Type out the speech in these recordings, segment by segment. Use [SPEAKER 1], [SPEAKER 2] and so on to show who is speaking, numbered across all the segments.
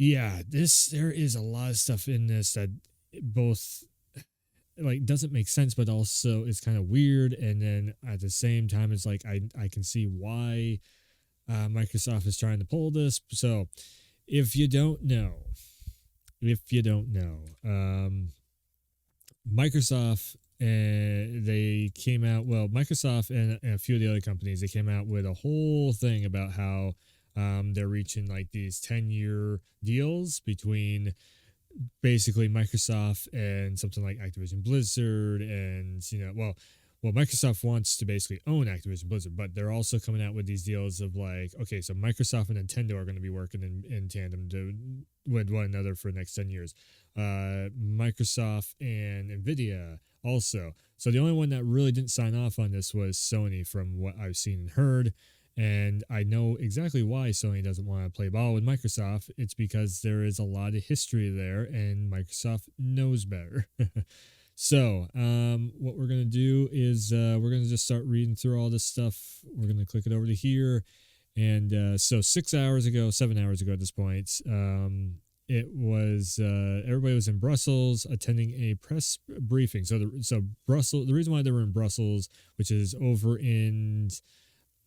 [SPEAKER 1] Yeah, there is a lot of stuff in this that both like doesn't make sense, but also is kind of weird. And then at the same time, it's like I can see why Microsoft is trying to pull this. So if you don't know, Microsoft they came out. Well, Microsoft and a few of the other companies, they came out with a whole thing about how they're reaching like these 10-year deals between basically Microsoft and something like Activision Blizzard, and Microsoft wants to basically own Activision Blizzard, but they're also coming out with these deals of like, okay, so Microsoft and Nintendo are going to be working in tandem with one another for the next 10 years. Microsoft and Nvidia also. So the only one that really didn't sign off on this was Sony, from what I've seen and heard. And I know exactly why Sony doesn't want to play ball with Microsoft. It's because there is a lot of history there, and Microsoft knows better. So, what we're going to do is we're going to just start reading through all this stuff. We're going to click it over to here. And so 7 hours ago at this point, it was everybody was in Brussels attending a press briefing. So Brussels, the reason why they were in Brussels, which is over in,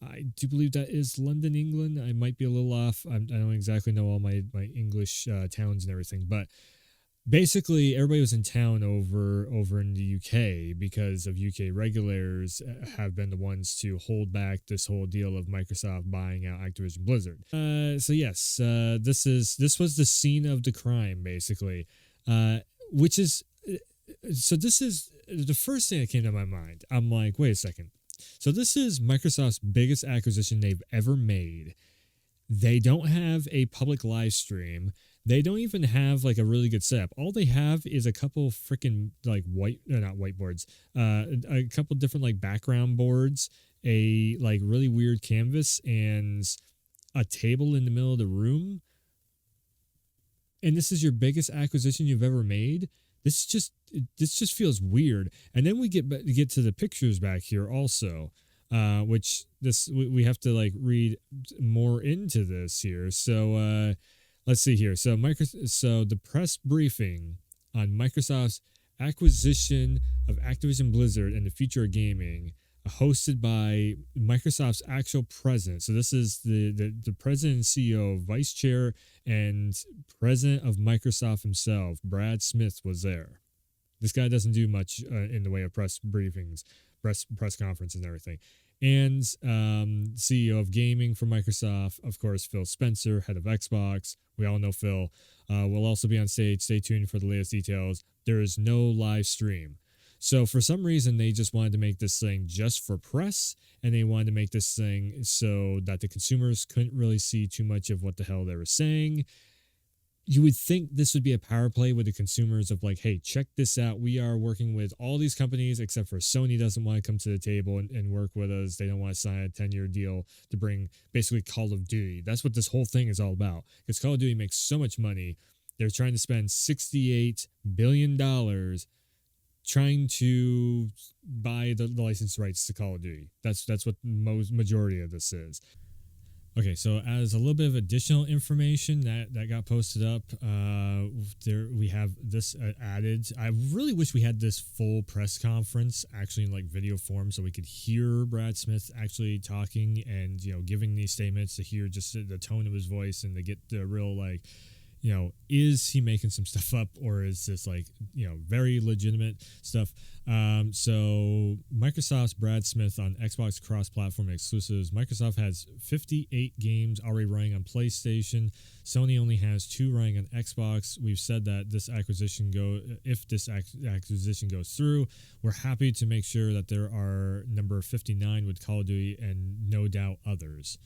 [SPEAKER 1] I do believe that is London, England. I might be a little off. I don't exactly know all my English towns and everything, but basically everybody was in town over in the UK because of UK regulators have been the ones to hold back this whole deal of Microsoft buying out Activision Blizzard. So yes, this was the scene of the crime, basically, which is so this is the first thing that came to my mind. I'm like, wait a second. So this is Microsoft's biggest acquisition they've ever made. They don't have a public live stream. They don't even have like a really good setup. All they have is a couple freaking like not whiteboards, a couple different like background boards, a like really weird canvas, and a table in the middle of the room. And this is your biggest acquisition you've ever made. This just feels weird. And then we get to the pictures back here also, which we have to like read more into this here. So let's see here. So the press briefing on Microsoft's acquisition of Activision Blizzard and the future of gaming, hosted by Microsoft's actual president. So this is the president and CEO, vice chair, and president of Microsoft himself, Brad Smith, was there. This guy doesn't do much in the way of press briefings, press conferences and everything. And CEO of gaming for Microsoft, of course, Phil Spencer, head of Xbox. We all know Phil. Will also be on stage. Stay tuned for the latest details. There is no live stream. So for some reason, they just wanted to make this thing just for press, and they wanted to make this thing so that the consumers couldn't really see too much of what the hell they were saying. You would think this would be a power play with the consumers of like, hey, check this out. We are working with all these companies except for Sony doesn't want to come to the table and work with us. They don't want to sign a 10-year deal to bring basically Call of Duty. That's what this whole thing is all about, because Call of Duty makes so much money. They're trying to spend $68 billion trying to buy the license rights to Call of Duty. That's what majority of this is. Okay, so as a little bit of additional information that got posted up, there we have this added. I really wish we had this full press conference actually in like video form, so we could hear Brad Smith actually talking and giving these statements, to hear just the tone of his voice and to get the real like, is he making some stuff up, or is this like, very legitimate stuff? So Microsoft's Brad Smith on Xbox cross-platform exclusives. Microsoft has 58 games already running on PlayStation. Sony only has 2 running on Xbox. We've said that if this acquisition goes through, we're happy to make sure that there are number 59 with Call of Duty and no doubt others.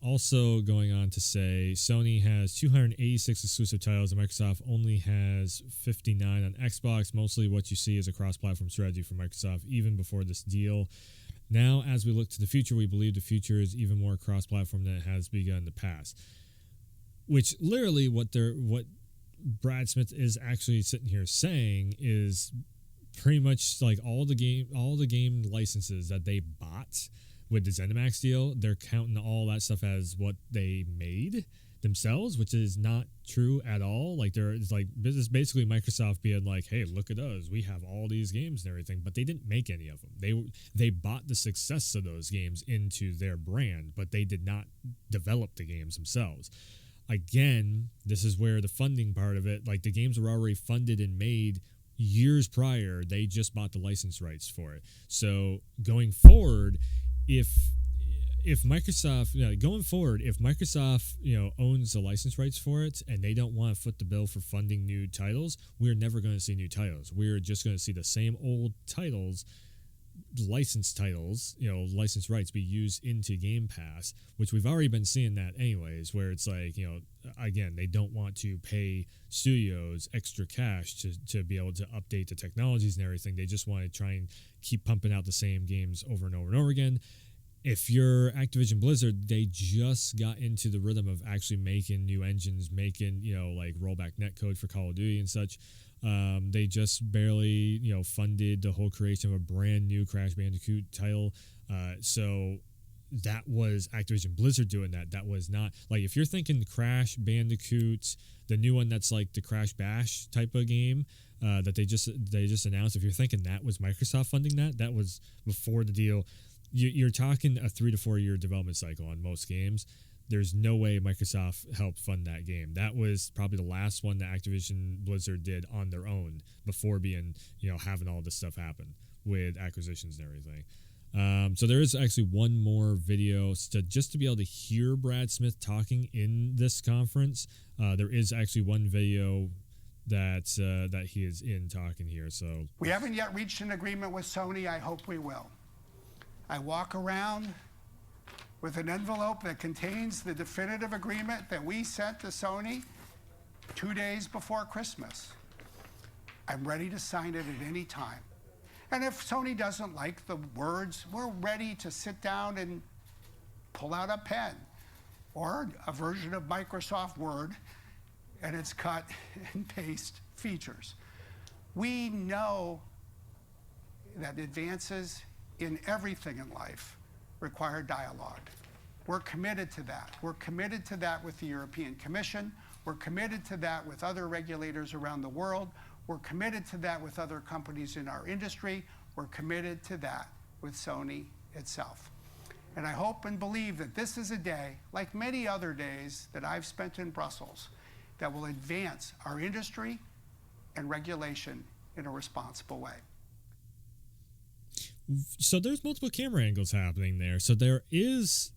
[SPEAKER 1] Also going on to say Sony has 286 exclusive titles and Microsoft only has 59 on Xbox. Mostly what you see is a cross-platform strategy for Microsoft even before this deal. Now, as we look to the future, we believe the future is even more cross-platform than it has begun in the past. Which literally what Brad Smith is actually sitting here saying is pretty much like all the game licenses that they bought with the ZeniMax deal, they're counting all that stuff as what they made. themselves, which is not true at all. Like there is like this is basically Microsoft being like, hey, look at us, we have all these games and everything, but they didn't make any of them. They bought the success of those games into their brand, but they did not develop the games themselves. Again, this is where the funding part of it, like the games were already funded and made years prior. They just bought the license rights for it. So going forward, if Microsoft, going forward, if Microsoft, owns the license rights for it and they don't want to foot the bill for funding new titles, we're never going to see new titles. We're just going to see the same old titles, licensed titles, license rights be used into Game Pass, which we've already been seeing that anyways, where it's like, again, they don't want to pay studios extra cash to be able to update the technologies and everything. They just want to try and keep pumping out the same games over and over and over again. If you're Activision Blizzard, they just got into the rhythm of actually making new engines, making, like rollback netcode for Call of Duty and such. They just barely, funded the whole creation of a brand new Crash Bandicoot title. So that was Activision Blizzard doing that. That was not, like, if you're thinking Crash Bandicoot, the new one that's like the Crash Bash type of game, that they just announced, if you're thinking that was Microsoft funding that was before the deal. You're talking a 3 to 4 year development cycle on most games. There's no way Microsoft helped fund that game. That was probably the last one that Activision Blizzard did on their own before being, having all this stuff happen with acquisitions and everything. So there is actually one more video just to be able to hear Brad Smith talking in this conference. There is actually one video that he is in talking here. So
[SPEAKER 2] we haven't yet reached an agreement with Sony. I hope we will. I walk around with an envelope that contains the definitive agreement that we sent to Sony 2 days before Christmas. I'm ready to sign it at any time. And if Sony doesn't like the words, we're ready to sit down and pull out a pen or a version of Microsoft Word and its cut and paste features. We know that advances in everything in life require dialogue. We're committed to that. We're committed to that with the European Commission. We're committed to that with other regulators around the world. We're committed to that with other companies in our industry. We're committed to that with Sony itself. And I hope and believe that this is a day, like many other days that I've spent in Brussels, that will advance our industry and regulation in a responsible way.
[SPEAKER 1] So there's multiple camera angles happening there. So there is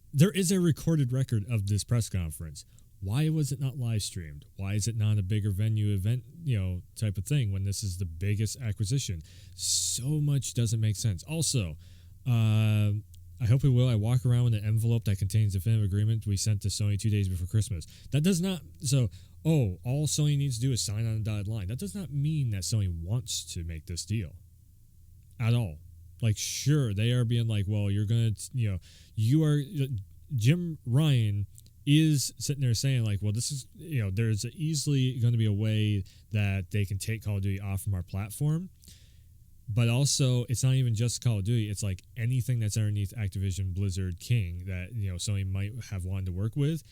[SPEAKER 1] a recorded record of this press conference. Why was it not live streamed? Why is it not a bigger venue event, type of thing when this is the biggest acquisition? So much doesn't make sense. Also, I hope it will. I walk around with an envelope that contains the definitive agreement we sent to Sony 2 days before Christmas. That does not, all Sony needs to do is sign on a dotted line. That does not mean that Sony wants to make this deal at all. Like, sure, they are being like, well, you're going to, Jim Ryan is sitting there saying like, well, this is, there's easily going to be a way that they can take Call of Duty off from our platform. But also, it's not even just Call of Duty. It's like anything that's underneath Activision Blizzard King that, Sony might have wanted to work with.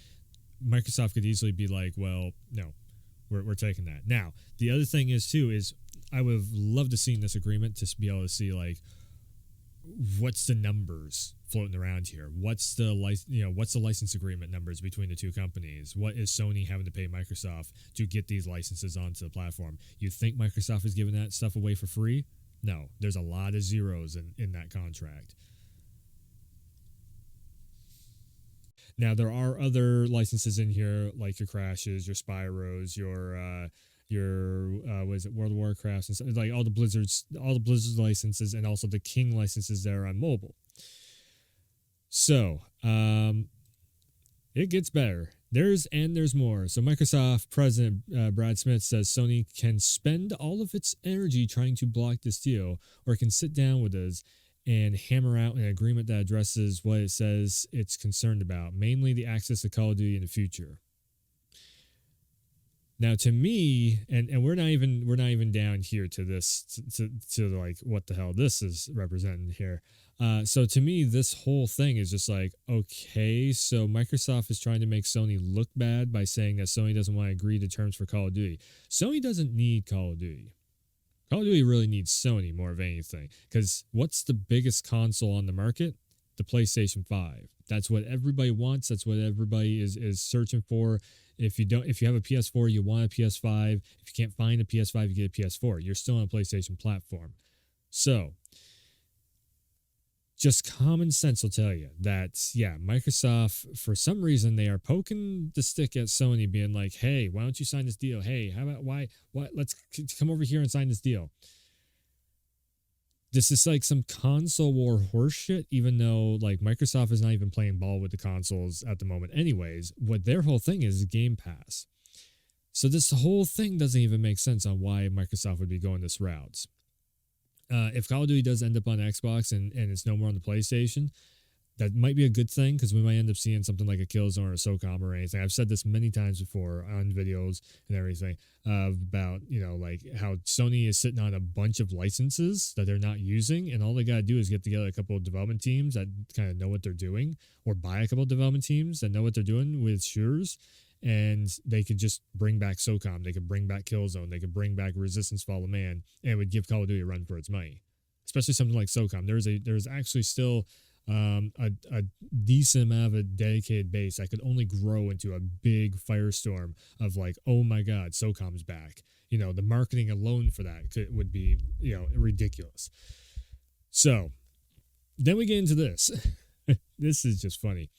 [SPEAKER 1] Microsoft could easily be like, well, no, we're taking that. Now, the other thing is I would have loved to see this agreement to be able to see like, what's the numbers floating around here? What's the license agreement numbers between the two companies? What is Sony having to pay Microsoft to get these licenses onto the platform? You think Microsoft is giving that stuff away for free? No, there's a lot of zeros in that contract. Now, there are other licenses in here, like your Crashes, your Spyros, your World of Warcraft, and stuff, like all the Blizzard licenses, and also the King licenses that are on mobile. So, it gets better. There's more. So Microsoft President Brad Smith says Sony can spend all of its energy trying to block this deal, or it can sit down with us and hammer out an agreement that addresses what it says it's concerned about, mainly the access to Call of Duty in the future. Now, to me, and we're not even down here to this to like what the hell this is representing here. So to me, this whole thing is just like, okay, so Microsoft is trying to make Sony look bad by saying that Sony doesn't want to agree to terms for Call of Duty. Sony doesn't need Call of Duty. Call of Duty really needs Sony more of anything. Because what's the biggest console on the market? The PlayStation 5. That's what everybody wants. That's what everybody is searching for. If you have a PS4, you want a PS5. If you can't find a PS5, you get a PS4. You're still on a PlayStation platform. So just common sense will tell you that, yeah, Microsoft, for some reason, they are poking the stick at Sony, being like, hey, why don't you sign this deal? Hey, how about let's come over here and sign this deal. This is like some console war horseshit, even though like Microsoft is not even playing ball with the consoles at the moment anyways. What their whole thing is Game Pass. So this whole thing doesn't even make sense on why Microsoft would be going this route. If Call of Duty does end up on Xbox and it's no more on the PlayStation, that might be a good thing, because we might end up seeing something like a Killzone or a SOCOM or anything. I've said this many times before on videos and everything about, like how Sony is sitting on a bunch of licenses that they're not using, and all they got to do is get together a couple of development teams that kind of know what they're doing, or buy a couple of development teams that know what they're doing with shooters, and they could just bring back SOCOM, they could bring back Killzone, they could bring back Resistance Fall of Man, and it would give Call of Duty a run for its money. Especially something like SOCOM. There's actually still a decent amount of a dedicated base that could only grow into a big firestorm of like, oh my God, SOCOM's back. The marketing alone for that would be, ridiculous. So then we get into this. This is just funny.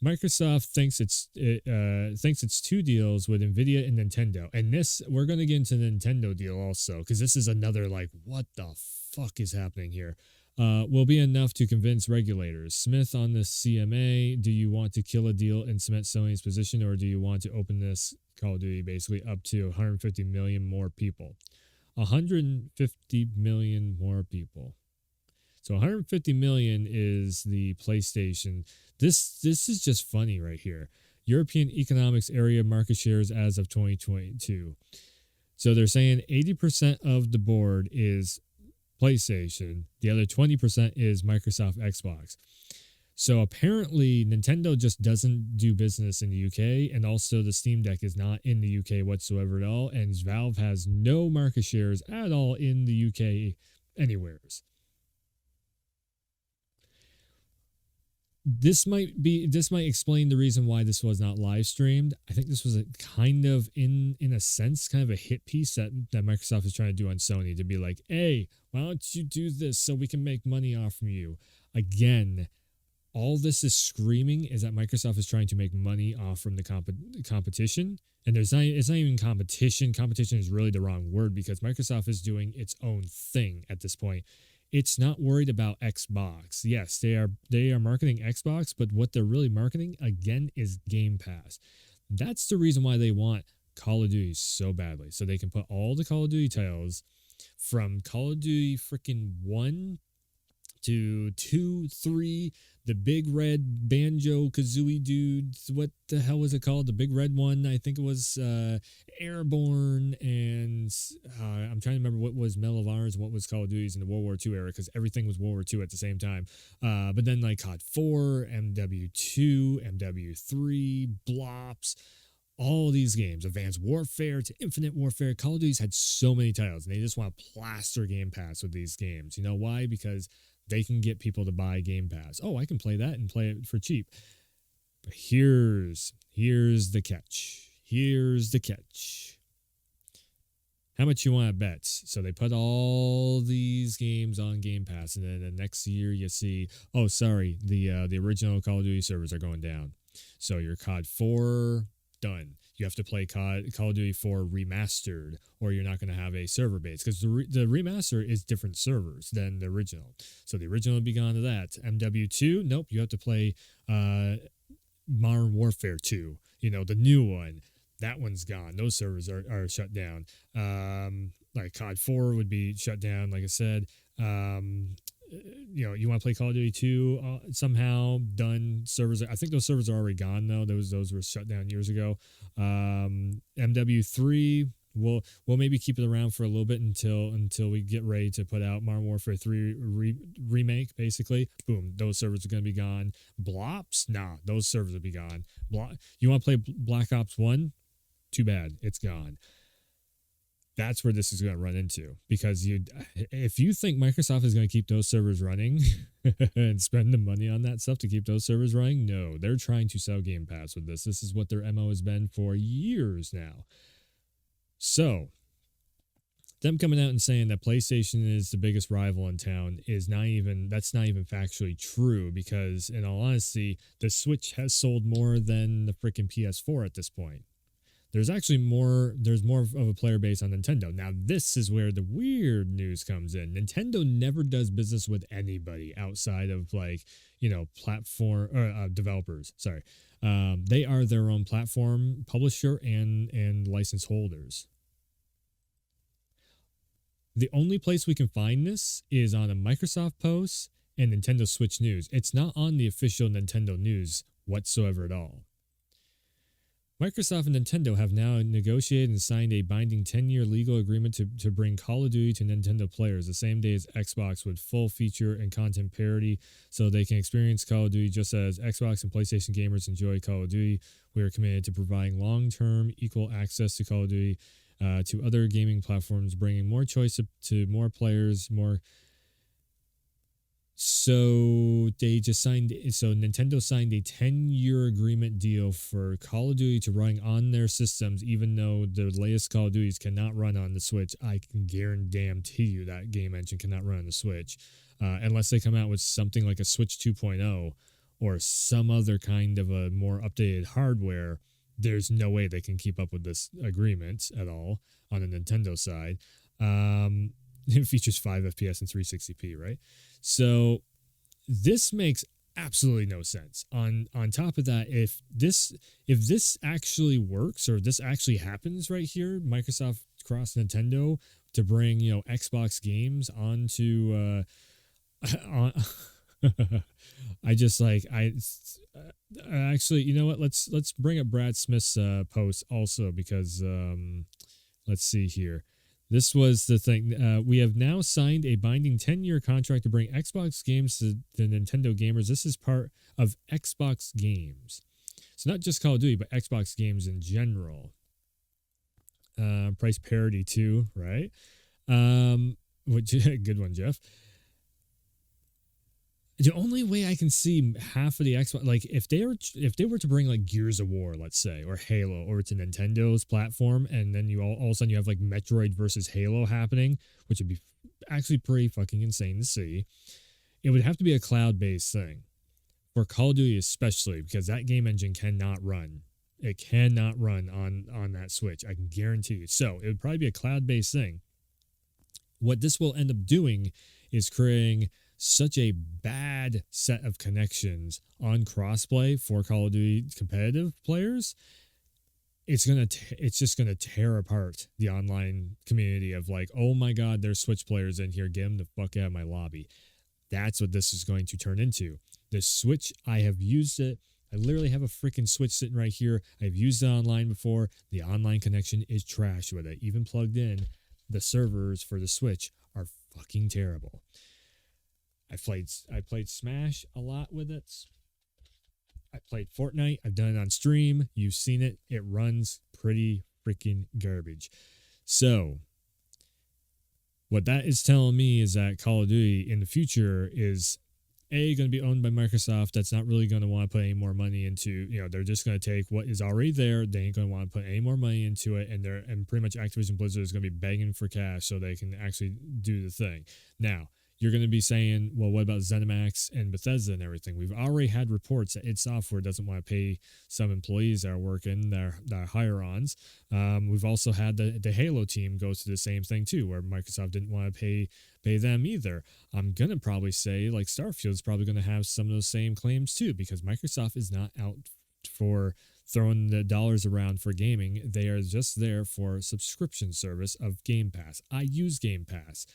[SPEAKER 1] Microsoft thinks it's two deals with Nvidia and Nintendo, and this, we're going to get into the Nintendo deal also, because this is another like, what the fuck is happening here? Will be enough to convince regulators. Smith on the CMA, do you want to kill a deal and cement Sony's position, or do you want to open this Call of Duty basically up to 150 million more people? 150 million more people. So 150 million is the PlayStation. This is just funny right here. European Economics Area market shares as of 2022. So they're saying 80% of the board is PlayStation. The other 20% is Microsoft Xbox. So apparently Nintendo just doesn't do business in the UK, and also the Steam Deck is not in the UK whatsoever at all, and Valve has no market shares at all in the UK anywheres. This might explain the reason why this was not live streamed. I think this was a kind of, in a sense, kind of a hit piece that Microsoft is trying to do on Sony, to be like, hey, why don't you do this so we can make money off from you? Again, all this is screaming is that Microsoft is trying to make money off from the competition. And it's not even competition. Competition is really the wrong word, because Microsoft is doing its own thing at this point. It's not worried about Xbox. Yes, they are marketing Xbox, but what they're really marketing, again, is Game Pass. That's the reason why they want Call of Duty so badly. So they can put all the Call of Duty titles from Call of Duty freaking 1 to 2, 3, the big red Banjo Kazooie dude. What the hell was it called? The big red one. I think it was Airborne, and I'm trying to remember what was Medal of Honors and what was Call of Duty's in the World War II era, because everything was World War II at the same time. But then like COD 4, MW2, MW3, Blops, all these games, Advanced Warfare to Infinite Warfare. Call of Duty's had so many titles, and they just want to plaster Game Pass with these games. You know why? Because they can get people to buy Game Pass. Oh, I can play that and play it for cheap. But here's the catch. Here's the catch. How much you want to bet? So they put all these games on Game Pass, and then the next year you see, oh, sorry, the original Call of Duty servers are going down. So your COD 4, done. You have to play Call of Duty 4 remastered, or you're not going to have a server base, because the remaster is different servers than the original. So the original would be gone to that. MW2, nope, you have to play Modern Warfare 2, the new one. That one's gone. Those servers are shut down. Like COD 4 would be shut down, like I said. You want to play Call of Duty 2 somehow, done. Servers, I think those servers are already gone, though. Those were shut down years ago. MW3, we'll maybe keep it around for a little bit until we get ready to put out Modern Warfare 3 remake. Basically, boom, those servers are going to be gone. Blops, nah, those servers will be gone. You want to play Black Ops 1? Too bad, it's gone. That's where this is going to run into, because if you think Microsoft is going to keep those servers running and spend the money on that stuff to keep those servers running, no, they're trying to sell Game Pass with this. This is what their MO has been for years now. So them coming out and saying that PlayStation is the biggest rival in town that's not even factually true, because in all honesty, the Switch has sold more than the freaking PS4 at this point. There's more of a player base on Nintendo. Now, this is where the weird news comes in. Nintendo never does business with anybody outside of, like, platform or developers. Sorry. They are their own platform publisher and license holders. The only place we can find this is on a Microsoft post and Nintendo Switch News. It's not on the official Nintendo News whatsoever at all. Microsoft and Nintendo have now negotiated and signed a binding 10-year legal agreement to bring Call of Duty to Nintendo players the same day as Xbox, with full feature and content parity, so they can experience Call of Duty just as Xbox and PlayStation gamers enjoy Call of Duty. We are committed to providing long-term equal access to Call of Duty to other gaming platforms, bringing more choice to more players, more. So Nintendo signed a 10-year agreement deal for Call of Duty to run on their systems, even though the latest Call of Duties cannot run on the Switch. I can guarantee you that game engine cannot run on the Switch, unless they come out with something like a Switch 2.0 or some other kind of a more updated hardware. There's no way they can keep up with this agreement at all on the Nintendo side. It features 5 FPS and 360p, right? So this makes absolutely no sense. On top of that, if this actually works, or this actually happens right here, Microsoft cross Nintendo to bring Xbox games onto actually, you know what? Let's bring up Brad Smith's post also, because let's see here. This was the thing. We have now signed a binding 10-year contract to bring Xbox games to the Nintendo gamers. This is part of Xbox games. So not just Call of Duty, but Xbox games in general. Price parity too, right? Good one, Jeff. The only way I can see half of the Xbox, like if they were to bring like Gears of War, let's say, or Halo over to Nintendo's platform, and then all of a sudden you have like Metroid versus Halo happening, which would be actually pretty fucking insane to see. It would have to be a cloud-based thing for Call of Duty, especially because that game engine cannot run. It cannot run on that Switch. I can guarantee you. So it would probably be a cloud-based thing. What this will end up doing is creating such a bad set of connections on crossplay for Call of Duty competitive players. It's just gonna tear apart the online community of like, oh my god, there's Switch players in here, get them the fuck out of my lobby. That's what this is going to turn into. The Switch, I have used it. I literally have a freaking Switch sitting right here. I've used it online before. The online connection is trash with it. Even plugged in, the servers for the Switch are fucking terrible. I played Smash a lot with it. I played Fortnite. I've done it on stream. You've seen it. It runs pretty freaking garbage. So what that is telling me is that Call of Duty in the future is going to be owned by Microsoft. That's not really going to want to put any more money into, they're just going to take what is already there. They ain't going to want to put any more money into it. And pretty much Activision Blizzard is going to be begging for cash so they can actually do the thing. Now, you're going to be saying, well, what about ZeniMax and Bethesda and everything? We've already had reports that id Software doesn't want to pay some employees that are working, their hire-ons. We've also had the Halo team go through the same thing too, where Microsoft didn't want to pay them either. I'm going to probably say, like, Starfield's probably going to have some of those same claims too, because Microsoft is not out for throwing the dollars around for gaming. They are just there for subscription service of Game Pass. I use Game Pass.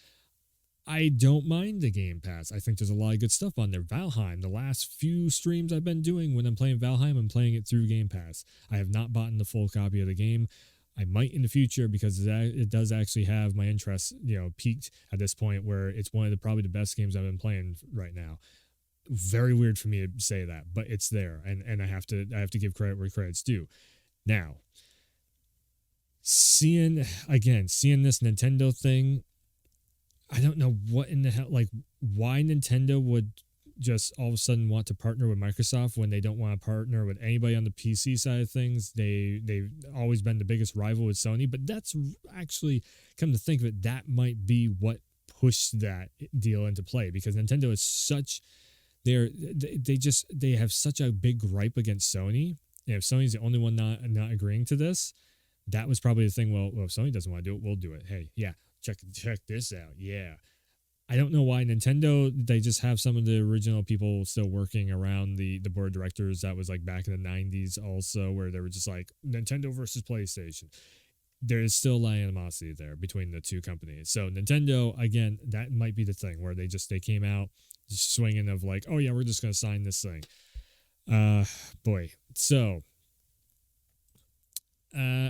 [SPEAKER 1] I don't mind the Game Pass. I think there's a lot of good stuff on there. Valheim, the last few streams I've been doing when I'm playing Valheim, I'm playing it through Game Pass. I have not bought the full copy of the game. I might in the future because it does actually have my interest, peaked at this point where it's one of the probably the best games I've been playing right now. Very weird for me to say that, but it's there, and I have to give credit where credit's due. Now, seeing this Nintendo thing, I don't know what in the hell, like, why Nintendo would just all of a sudden want to partner with Microsoft when they don't want to partner with anybody on the PC side of things. They've always been the biggest rival with Sony, but that's actually, come to think of it, that might be what pushed that deal into play, because Nintendo is such, they have such a big gripe against Sony. And if Sony's the only one not agreeing to this, that was probably the thing. Well, if Sony doesn't want to do it, we'll do it. Hey, yeah, check this out. Yeah. I don't know why Nintendo, they just have some of the original people still working around the board of directors. That was like back in the 90s also, where they were just like Nintendo versus PlayStation. There is still a lot of animosity there between the two companies. So Nintendo, again, that might be the thing where they came out just swinging of like, oh yeah, we're just going to sign this thing. Boy. So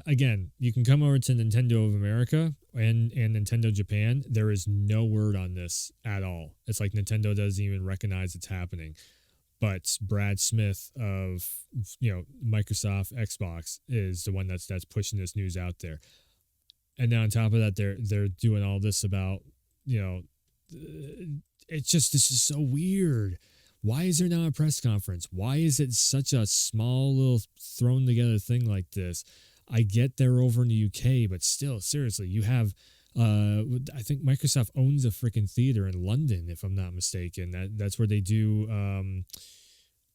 [SPEAKER 1] again, you can come over to Nintendo of America and Nintendo Japan. There is no word on this at all. It's like Nintendo doesn't even recognize it's happening. But Brad Smith of Microsoft Xbox is the one that's pushing this news out there. And now on top of that, they're doing all this about it's just, this is so weird. Why is there not a press conference? Why is it such a small little thrown together thing like this? I get they're over in the UK, but still, seriously, you have, I think Microsoft owns a freaking theater in London, if I'm not mistaken. That's where they do,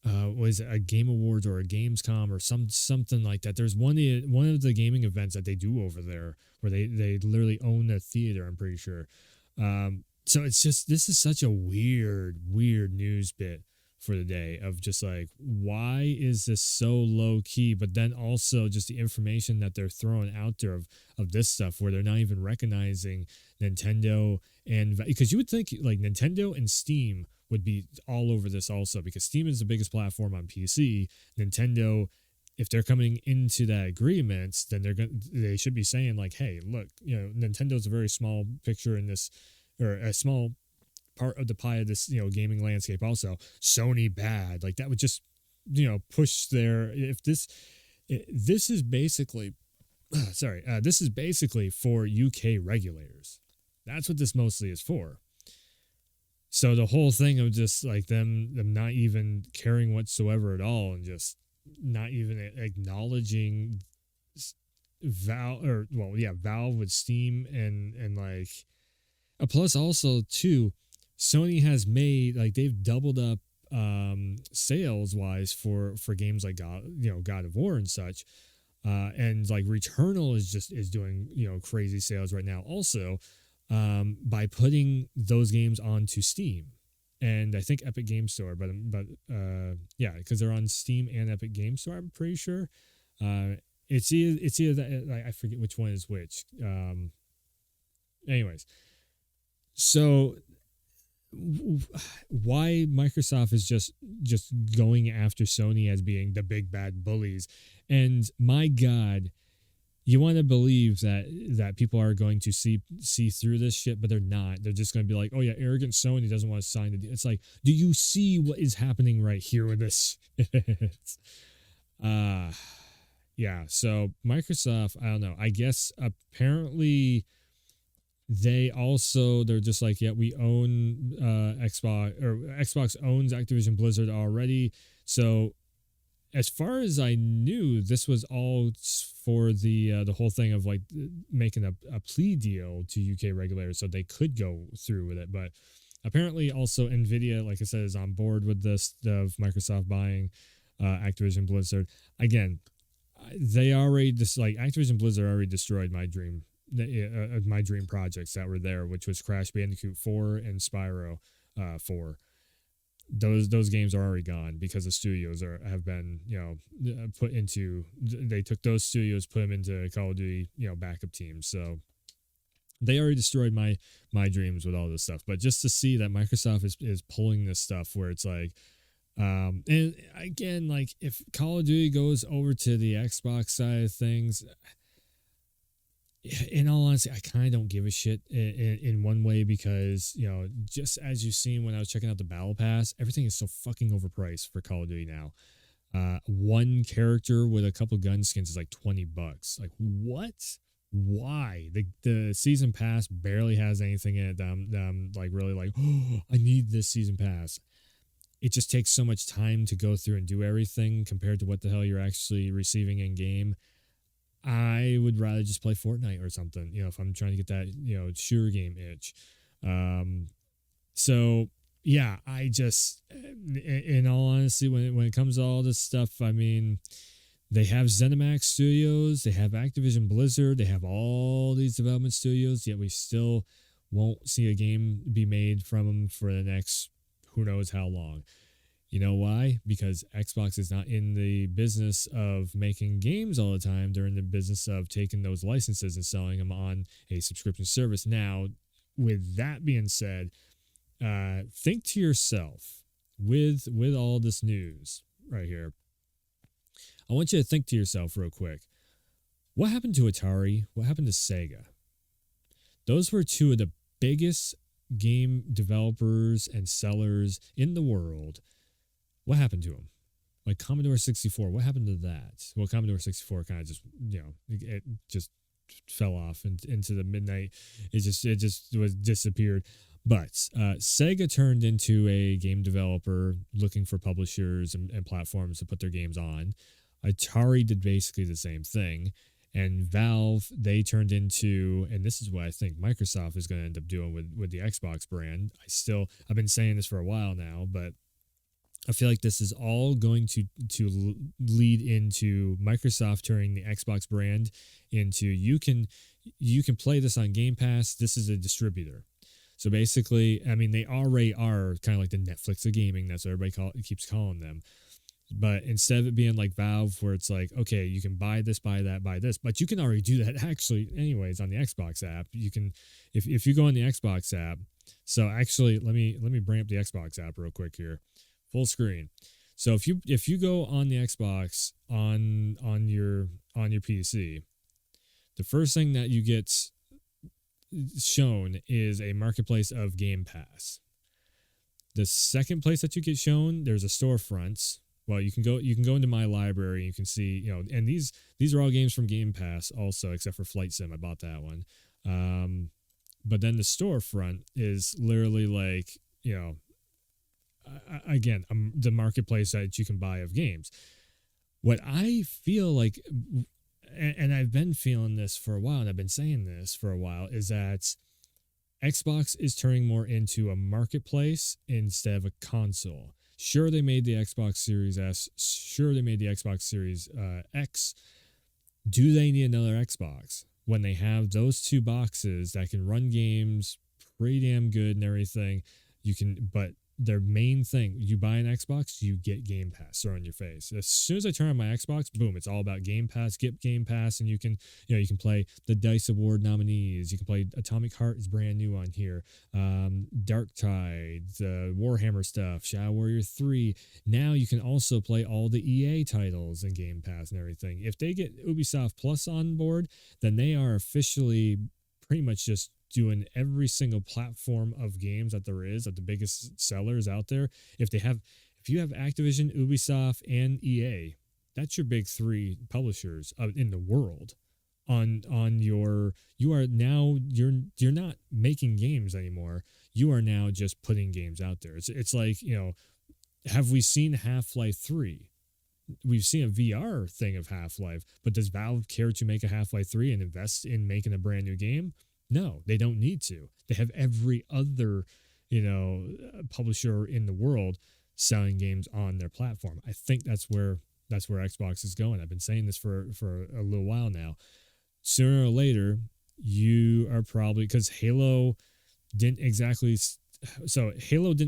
[SPEAKER 1] what is it, a Game Awards or a Gamescom or something like that. There's one of the gaming events that they do over there where they literally own a theater, I'm pretty sure. So it's just, this is such a weird news bit for the day of just like, why is this so low key? But then also just the information that they're throwing out there of this stuff where they're not even recognizing Nintendo, and because you would think like Nintendo and Steam would be all over this also, because Steam is the biggest platform on PC. Nintendo, if they're coming into that agreement, then they should be saying like, hey, look, Nintendo's a very small picture in this, or a small part of the pie of this, gaming landscape. Also, Sony bad. Like that would just, push their, if this is basically, this is basically for UK regulators. That's what this mostly is for. So the whole thing of just like them not even caring whatsoever at all, and just not even acknowledging Valve with Steam and like, plus also too, Sony has made, like, they've doubled up sales wise for games like God of War and such, and like Returnal is doing crazy sales right now also, by putting those games onto Steam and I think Epic Game Store, but yeah, because they're on Steam and Epic Game Store, I'm pretty sure. It's either that, I forget which one is which. Anyways, so why Microsoft is just going after Sony as being the big bad bullies, and my God, you want to believe that people are going to see through this shit, but they're not. They're just going to be like, oh yeah, arrogant Sony doesn't want to sign the deal. It's like, do you see what is happening right here with this? Yeah. So Microsoft, I don't know. I guess apparently they're just like, yeah, we own Xbox, or Xbox owns Activision Blizzard already. So as far as I knew, this was all for the whole thing of like making a plea deal to UK regulators so they could go through with it. But apparently also Nvidia, like I said, is on board with this of Microsoft buying Activision Blizzard. Again, they already Activision Blizzard already destroyed my dream projects that were there, which was Crash Bandicoot 4 and Spyro 4. Those games are already gone because the studios have been put into. They took those studios, put them into Call of Duty backup teams. So they already destroyed my dreams with all this stuff. But just to see that Microsoft is pulling this stuff where it's like, and again, like if Call of Duty goes over to the Xbox side of things, in all honesty, I kind of don't give a shit in one way because, you know, just as you've seen when I was checking out the Battle Pass, everything is so fucking overpriced for Call of Duty now. One character with a couple gun skins is like $20. Like, what? Why? The season pass barely has anything in it that I'm like really like, oh, I need this season pass. It just takes so much time to go through and do everything compared to what the hell you're actually receiving in game. I would rather just play Fortnite or something, you know, if I'm trying to get that, you know, sure game itch. Um, so yeah, I just, in all honesty, when it comes to all this stuff, I mean, they have ZeniMax Studios, they have Activision Blizzard, they have all these development studios, yet we still won't see a game be made from them for the next who knows how long. You know why? Because Xbox is not in the business of making games all the time. They're in the business of taking those licenses and selling them on a subscription service. Now, with that being said, think to yourself with all this news right here. I want you to think to yourself real quick. What happened to Atari? What happened to Sega? Those were two of the biggest game developers and sellers in the world. What happened to them? Like Commodore 64, what happened to that? Well, Commodore 64 kind of just, you know, it just fell off into the midnight. It just was disappeared. But Sega turned into a game developer looking for publishers and platforms to put their games on. Atari did basically the same thing. And Valve, they turned into, and this is what I think Microsoft is going to end up doing with the Xbox brand. I've been saying this for a while now, but I feel like this is all going to lead into Microsoft turning the Xbox brand into you can play this on Game Pass. This is a distributor. So basically, I mean, they already are kind of like the Netflix of gaming. That's what everybody keeps calling them. But instead of it being like Valve, where it's like, okay, you can buy this, buy that, buy this, but you can already do that actually anyways on the Xbox app. You can, if you go on the Xbox app. So actually, let me bring up the Xbox app real quick here. Full screen. So if you go on the Xbox on your PC, the first thing that you get shown is a marketplace of Game Pass. The second place that you get shown, there's a storefront. Well, you can go into my library and you can see, you know, and these are all games from Game Pass also, except for Flight Sim. I bought that one. But then the storefront is literally like, you know, again, the marketplace that you can buy of games. What I feel like, and I've been feeling this for a while, and I've been saying this for a while, is that Xbox is turning more into a marketplace instead of a console. Sure, they made the Xbox Series S. Sure, they made the Xbox Series X. Do they need another Xbox when they have those two boxes that can run games pretty damn good and everything? But their main thing, you buy an Xbox, you get Game Pass thrown in your face. As soon as I turn on my Xbox, boom, it's all about Game Pass. Get Game Pass, and you can play the DICE Award nominees. You can play Atomic Heart is brand new on here. Dark Tide, the Warhammer stuff, Shadow Warrior 3. Now you can also play all the EA titles in Game Pass and everything. If they get Ubisoft Plus on board, then they are officially pretty much just doing every single platform of games that there is, of the biggest sellers out there. If you have Activision, Ubisoft, and EA, that's your big three publishers in the world. You're not making games anymore. You are now just putting games out there. It's like, you know, have we seen Half-Life 3? We've seen a VR thing of Half-Life, but does Valve care to make a Half-Life 3 and invest in making a brand new game? No, they don't need to. They have every other, you know, publisher in the world selling games on their platform. I think that's where Xbox is going. I've been saying this for a little while now. Sooner or later, you are probably, because Halo didn't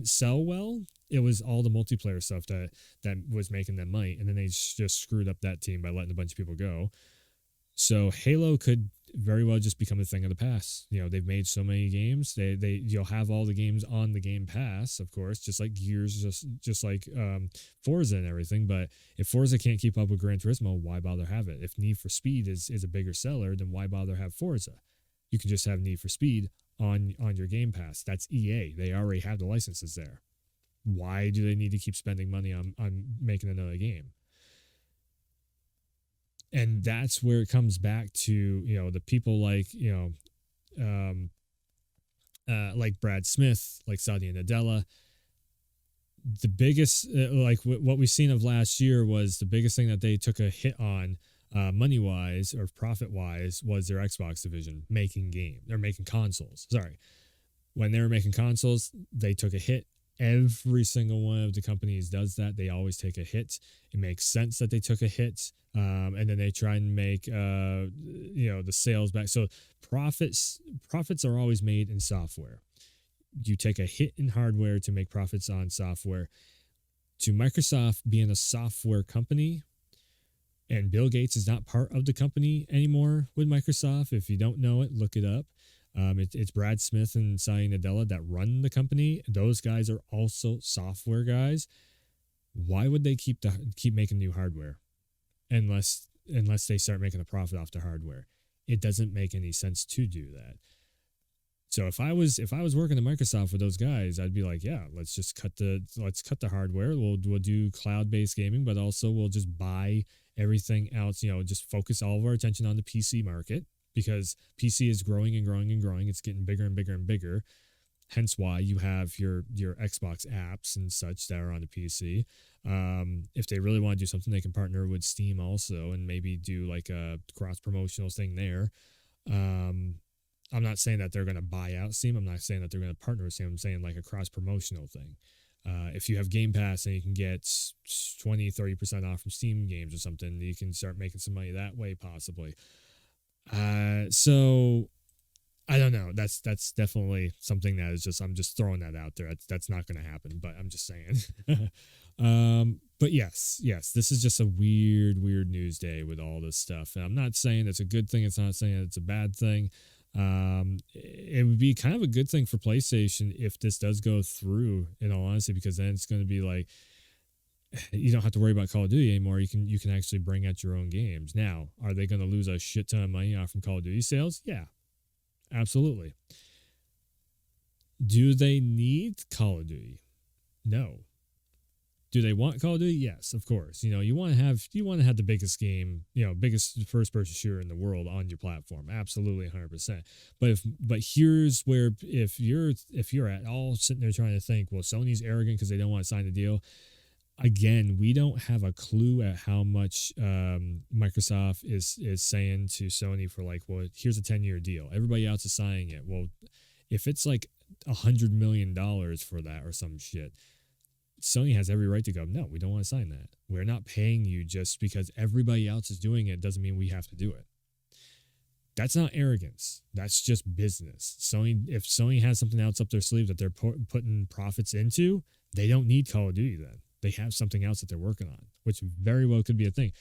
[SPEAKER 1] sell well. It was all the multiplayer stuff that was making them money, and then they just screwed up that team by letting a bunch of people go. So Halo could very well just become a thing of the past. They've made so many games. You'll have all the games on the Game Pass, of course, just like Gears, just like Forza and everything. But if Forza can't keep up with Gran Turismo, why bother have it? If Need for Speed is a bigger seller, then why bother have Forza? You can just have Need for Speed on your Game Pass. That's EA. They already have the licenses there. Why do they need to keep spending money on making another game? And that's where it comes back to, the people like, like Brad Smith, like Satya Nadella. The biggest, what we've seen of last year was the biggest thing that they took a hit on, money wise or profit wise, was their Xbox division making consoles. Sorry. When they were making consoles, they took a hit. Every single one of the companies does that. They always take a hit. It makes sense that they took a hit. And then they try and make, the sales back. So profits are always made in software. You take a hit in hardware to make profits on software. To Microsoft being a software company, and Bill Gates is not part of the company anymore with Microsoft. If you don't know it, look it up. It's Brad Smith and Satya Nadella that run the company. Those guys are also software guys. Why would they keep making new hardware unless they start making a profit off the hardware? It doesn't make any sense to do that. So if I was working at Microsoft with those guys, I'd be like, yeah, let's cut the hardware. We'll do cloud-based gaming, but also we'll just buy everything else. Just focus all of our attention on the PC market, because PC is growing and growing and growing. It's getting bigger and bigger and bigger. Hence why you have your Xbox apps and such that are on the PC. If they really want to do something, they can partner with Steam also and maybe do like a cross-promotional thing there. I'm not saying that they're going to buy out Steam. I'm not saying that they're going to partner with Steam. I'm saying like a cross-promotional thing. If you have Game Pass and you can get 20-30% off from Steam games or something, you can start making some money that way possibly. So I don't know. That's definitely something that is I'm just throwing that out there. That's not going to happen, but I'm just saying. But yes, this is just a weird news day with all this stuff. And I'm not saying it's a good thing. It's not saying it's a bad thing. It would be kind of a good thing for PlayStation if this does go through, in all honesty, because then it's going to be like, you don't have to worry about Call of Duty anymore. You can actually bring out your own games. Now, are they going to lose a shit ton of money off from Call of Duty sales? Yeah, absolutely. Do they need Call of Duty? No. Do they want Call of Duty? Yes, of course. You want to have the biggest game, biggest first person shooter in the world on your platform. Absolutely, 100%. But here's where if you're at all sitting there trying to think, well, Sony's arrogant because they don't want to sign the deal. Again, we don't have a clue at how much Microsoft is saying to Sony for like, well, here's a 10-year deal. Everybody else is signing it. Well, if it's like $100 million for that or some shit, Sony has every right to go, no, we don't want to sign that. We're not paying you just because everybody else is doing it. Doesn't mean we have to do it. That's not arrogance. That's just business. If Sony has something else up their sleeve that they're putting profits into, they don't need Call of Duty then. They have something else that they're working on, which very well could be a thing.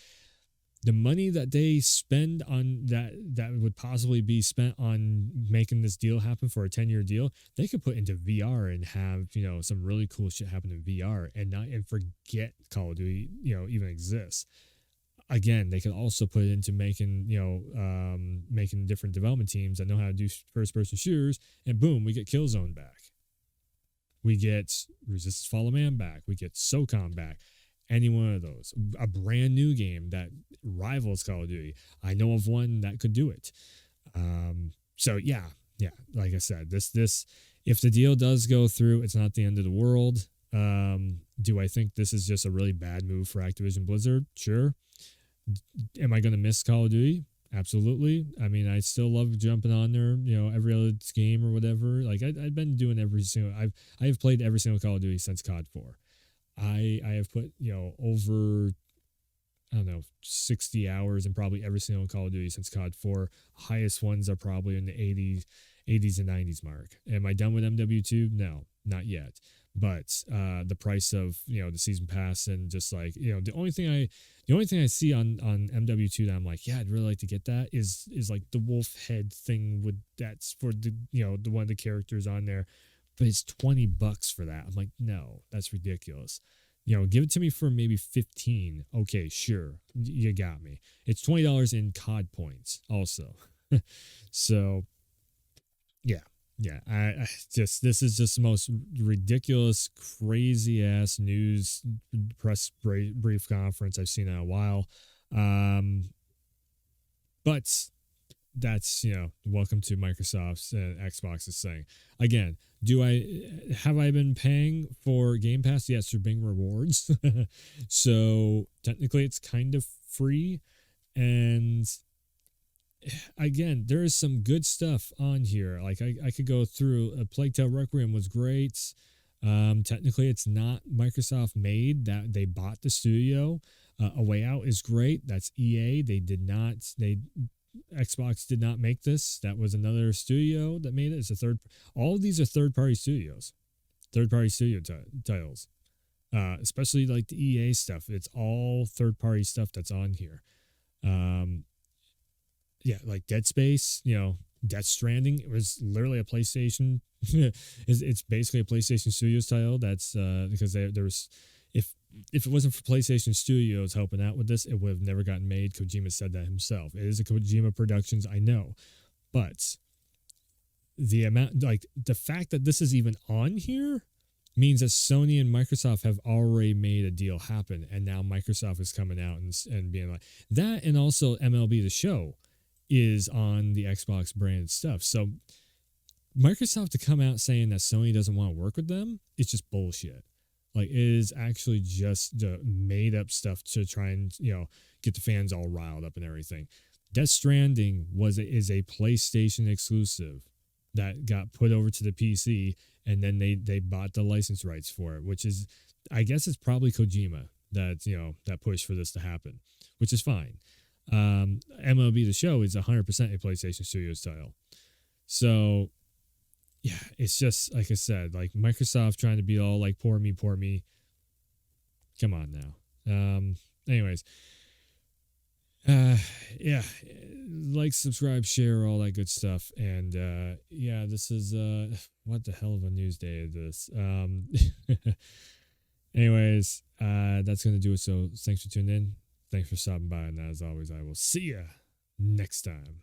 [SPEAKER 1] The money that they spend on that would possibly be spent on making this deal happen for a 10-year deal, they could put into VR and have, some really cool shit happen in VR and forget Call of Duty, even exists. Again, they could also put it into making different development teams that know how to do first-person shooters, and boom, we get Killzone back. We get Resistance Fall of Man back. We get SOCOM back. Any one of those. A brand new game that rivals Call of Duty. I know of one that could do it. So yeah. Like I said, this if the deal does go through, it's not the end of the world. Do I think this is just a really bad move for Activision Blizzard? Sure. Am I going to miss Call of Duty? Absolutely. I mean, I still love jumping on there, every other game or whatever. Like I've been doing I have played every single Call of Duty since COD 4. I have put, over, 60 hours in probably every single Call of Duty since COD 4. Highest ones are probably in the 80s and 90s mark. Am I done with MW2? No, not yet. but the price of the season pass and just like the only thing I see on MW2 that I'm like, yeah, I'd really like to get that is like the wolf head thing with that's for the one of the characters on there, but it's $20 for that. I'm like, no, that's ridiculous. Give it to me for maybe 15. Okay, sure, you got me. It's $20 in COD points also. So yeah, yeah. I just this is just the most ridiculous, crazy ass news press brief conference I've seen in a while. But that's welcome to Microsoft's and Xbox's thing. Again, have I been paying for Game Pass? Yes, they're being rewards. So technically it's kind of free. And again, there is some good stuff on here. Like I could go through. A Plague Tale Requiem was great. Technically, it's not Microsoft made. That they bought the studio. A Way Out is great. That's EA. They did not. Xbox did not make this. That was another studio that made it. It's a third. All of these are third-party studios. Third-party studio titles. Especially like the EA stuff. It's all third-party stuff that's on here. Yeah, like Dead Space, Death Stranding. It was literally a PlayStation. It's basically a PlayStation Studios title. That's because there's if it wasn't for PlayStation Studios helping out with this, it would have never gotten made. Kojima said that himself. It is a Kojima Productions, I know, but the fact that this is even on here means that Sony and Microsoft have already made a deal happen, and now Microsoft is coming out and being like that, and also MLB The Show is on the Xbox branded stuff. So Microsoft to come out saying that Sony doesn't want to work with them, it's just bullshit. Like, it is actually just the made up stuff to try and get the fans all riled up and everything. Death Stranding is a PlayStation exclusive that got put over to the PC, and then they bought the license rights for it, which is, I guess it's probably Kojima that pushed for this to happen, which is fine. MLB The Show is 100% a PlayStation Studios title. So yeah, it's just like I said, like Microsoft trying to be all like poor me. Come on now. Anyways, yeah, like, subscribe, share, all that good stuff. And yeah, this is what the hell of a news day is this. Anyways, that's gonna do it. So thanks for tuning in. Thanks for stopping by, and as always, I will see ya next time.